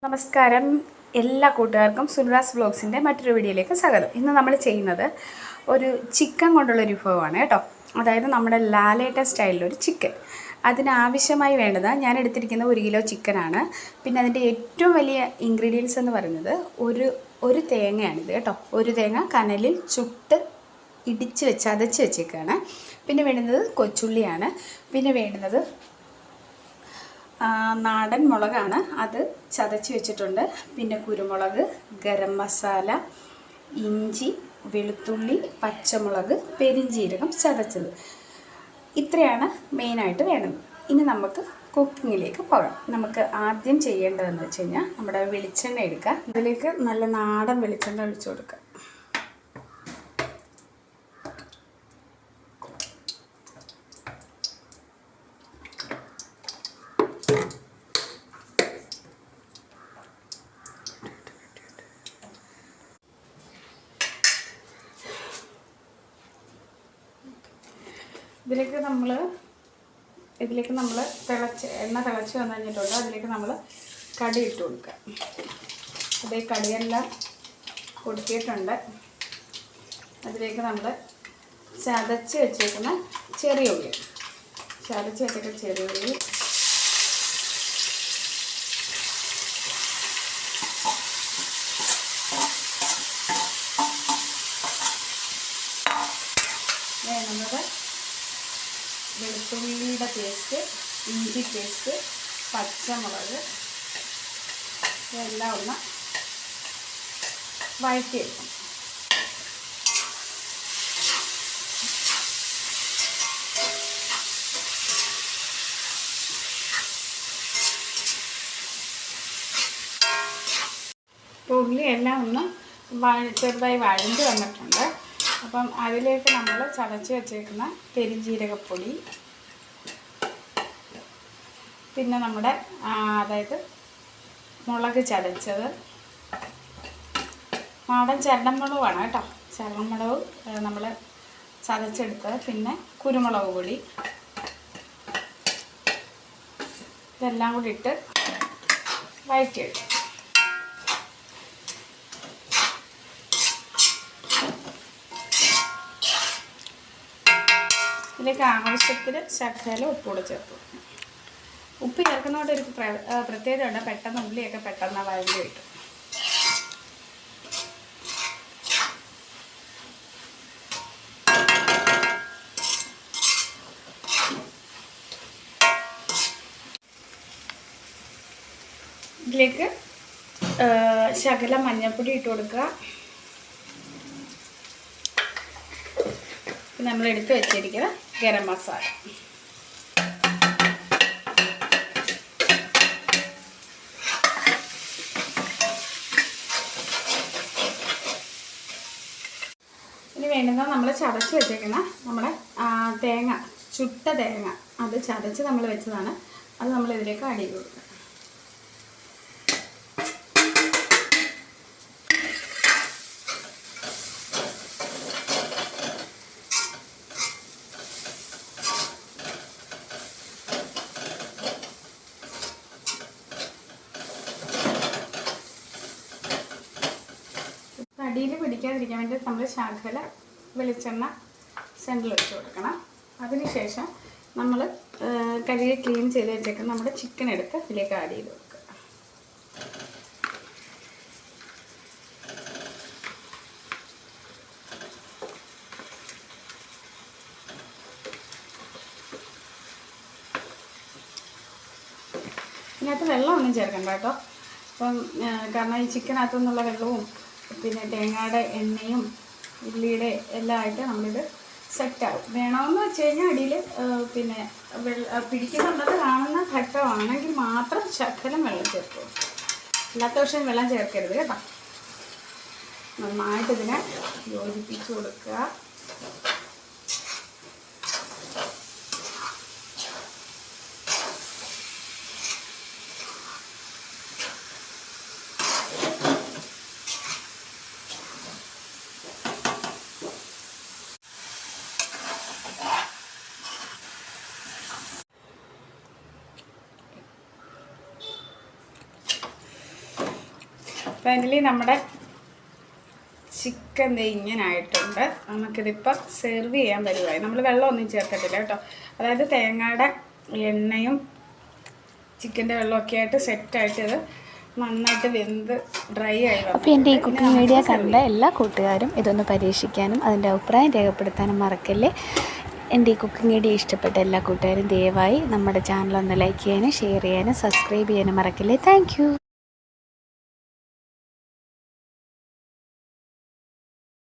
നമസ്കാരം എല്ലാ കൂട്ടുകാർക്കും സുൽറാസ് വ്ലോഗ്സിൻ്റെ മറ്റൊരു വീഡിയോയിലേക്ക് സ്വാഗതം. ഇന്ന് നമ്മൾ ചെയ്യുന്നത് ഒരു ചിക്കൻ കൊണ്ടുള്ളൊരു വിഭവമാണ് കേട്ടോ. അതായത് നമ്മുടെ ലാലേട്ട സ്റ്റൈലിലൊരു ചിക്കൻ. അതിനാവശ്യമായി വേണ്ടത് ഞാൻ എടുത്തിരിക്കുന്ന 1 കിലോ ചിക്കനാണ്. പിന്നെ അതിൻ്റെ ഏറ്റവും വലിയ ഇൻഗ്രീഡിയൻസ് എന്ന് പറയുന്നത് ഒരു തേങ്ങയാണിത് കേട്ടോ. ഒരു തേങ്ങ കനലിൽ ചുട്ട് ഇടിച്ച് ചതച്ച് വെച്ചേക്കാണ്. പിന്നെ വേണ്ടുന്നത് കൊച്ചുള്ളിയാണ്. പിന്നെ വേണ്ടുന്നത് നാടൻ മുളകാണ്, അത് ചതച്ച് വെച്ചിട്ടുണ്ട്. പിന്നെ കുരുമുളക്, ഗരം മസാല, ഇഞ്ചി, വെളുത്തുള്ളി, പച്ചമുളക്, പെരിഞ്ജീരകം ചതച്ചത്. ഇത്രയാണ് മെയിനായിട്ട് വേണ്ടത്. ഇനി നമുക്ക് കുക്കിങ്ങിലേക്ക് പോകാം. നമുക്ക് ആദ്യം ചെയ്യേണ്ടതെന്ന് വെച്ച് കഴിഞ്ഞാൽ നമ്മുടെ വെളിച്ചെണ്ണ എടുക്കുക. അതിലേക്ക് നല്ല നാടൻ വെളിച്ചെണ്ണ ഒഴിച്ചു കൊടുക്കുക. ഇതിലേക്ക് നമ്മൾ എണ്ണ തിളച്ച് വന്നു കഴിഞ്ഞിട്ടുണ്ട്. അതിലേക്ക് നമ്മൾ കടി ഇട്ട് കൊടുക്കുക. അതേ കടിയെല്ലാം കൊടുത്തിട്ടുണ്ട്. അതിലേക്ക് നമ്മൾ ചതച്ച് വെച്ചേക്കുന്ന ചെറിയ ഉള്ളി വേണമെന്നത് വെളുത്തുള്ളിയുടെ പേസ്റ്റ്, ഇഞ്ചി പേസ്റ്റ്, പച്ചമുളക് ഇതെല്ലാം ഒന്ന് വഴറ്റിയെടുക്കും. ഇപ്പോൾ ഉള്ളിയെല്ലാം ഒന്ന് ചെറുതായി വഴണ്ട് വന്നിട്ടുണ്ട്. അപ്പം അതിലേക്ക് നമ്മൾ ചതച്ച് വെച്ചേക്കുന്ന പെരിഞ്ജീരകപ്പൊടി, പിന്നെ നമ്മുടെ അതായത് മുളക് ചതച്ചത്, നാടൻ ചരടമുളകാണ് കേട്ടോ. ചരടമുളക് നമ്മൾ ചതച്ചെടുത്തത്, പിന്നെ കുരുമുളക് പൊടി, ഇതെല്ലാം കൂടി ഇട്ട് വഴറ്റിയെടുക്കും. ഇതിലേക്ക് ആവശ്യത്തിന് ശകലം ഉപ്പ് കൂടെ ചേർത്തു. ഉപ്പ് ചേർക്കുന്നതുകൊണ്ട് ഒരു പ്രത്യേകതയുണ്ട്, പെട്ടെന്ന് ഉള്ളിയൊക്കെ പെട്ടെന്ന് വഴണ്ടി കിട്ടും. ഇതിലേക്ക് ശകലം മഞ്ഞൾപ്പൊടി ഇട്ട് കൊടുക്കുക. നമ്മൾ എടുത്ത് വെച്ചിരിക്കുന്ന ഗരം മസാല, ഇനി വേണ്ടുന്നത് നമ്മൾ ചതച്ച് വെച്ചേക്കുന്ന നമ്മുടെ തേങ്ങ, ചുട്ട തേങ്ങ, അത് ചതച്ച് നമ്മൾ വെച്ചതാണ്. അത് നമ്മൾ ഇതിലേക്ക് ആഡ് ചെയ്ത് കൊടുക്കുക. അടിയിൽ പിടിക്കാതിരിക്കാൻ വേണ്ടി നമ്മൾ ശകല വെളിച്ചെണ്ണ സെൻറ്ററിൽ വെച്ച് കൊടുക്കണം. അതിനുശേഷം നമ്മൾ കഴുകി ക്ലീൻ ചെയ്ത് വെച്ചേക്കുന്ന നമ്മുടെ ചിക്കൻ എടുത്ത് ഇതിലേക്ക് ആഡ് ചെയ്ത് കൊടുക്കുക. ഇതിനകത്ത് വെള്ളമൊന്നും ചേർക്കണ്ട കേട്ടോ. അപ്പം കാരണം ഈ ചിക്കനകത്തു നിന്നുള്ള വെള്ളവും പിന്നെ തേങ്ങയുടെ എണ്ണയും ഉള്ളിയുടെ എല്ലാം ആയിട്ട് നമ്മളിത് സെറ്റാവും. വേണമെന്ന് വെച്ച് കഴിഞ്ഞാൽ അടിയിൽ പിന്നെ പിടിക്കുന്നുണ്ടെന്ന് കാണുന്ന ഘട്ടമാണെങ്കിൽ മാത്രം ശകലം വെള്ളം ചേർക്കും. അല്ലാത്ത പക്ഷം വെള്ളം ചേർക്കരുത് കേട്ടോ. നന്നായിട്ട് ഇതിനെ യോജിപ്പിച്ച് കൊടുക്കുക. ഫൈനലി നമ്മുടെ ചിക്കൻ ഇങ്ങനെ ആയിട്ടുണ്ട്. നമുക്കിതിപ്പോൾ സെർവ് ചെയ്യാൻ വരുവായി. നമ്മൾ വെള്ളമൊന്നും ചേർക്കത്തില്ല കേട്ടോ. അതായത് തേങ്ങയുടെ എണ്ണയും ചിക്കൻ്റെ വെള്ളമൊക്കെ ആയിട്ട് സെറ്റായിട്ട് ഇത് നന്നായിട്ട് വെന്ത് ഡ്രൈ ആയി. അപ്പോൾ എൻ്റെ ഈ കുക്കിംഗ് വീഡിയോ കണ്ട എല്ലാ കൂട്ടുകാരും ഇതൊന്ന് പരീക്ഷിക്കാനും അതിൻ്റെ അഭിപ്രായം രേഖപ്പെടുത്താനും മറക്കല്ലേ. എൻ്റെ ഈ കുക്കിംഗ് വീഡിയോ ഇഷ്ടപ്പെട്ട എല്ലാ കൂട്ടുകാരും ദയവായി നമ്മുടെ ചാനൽ ഒന്ന് ലൈക്ക് ചെയ്യാനും ഷെയർ ചെയ്യാനും സബ്സ്ക്രൈബ് ചെയ്യാനും മറക്കല്ലേ. താങ്ക്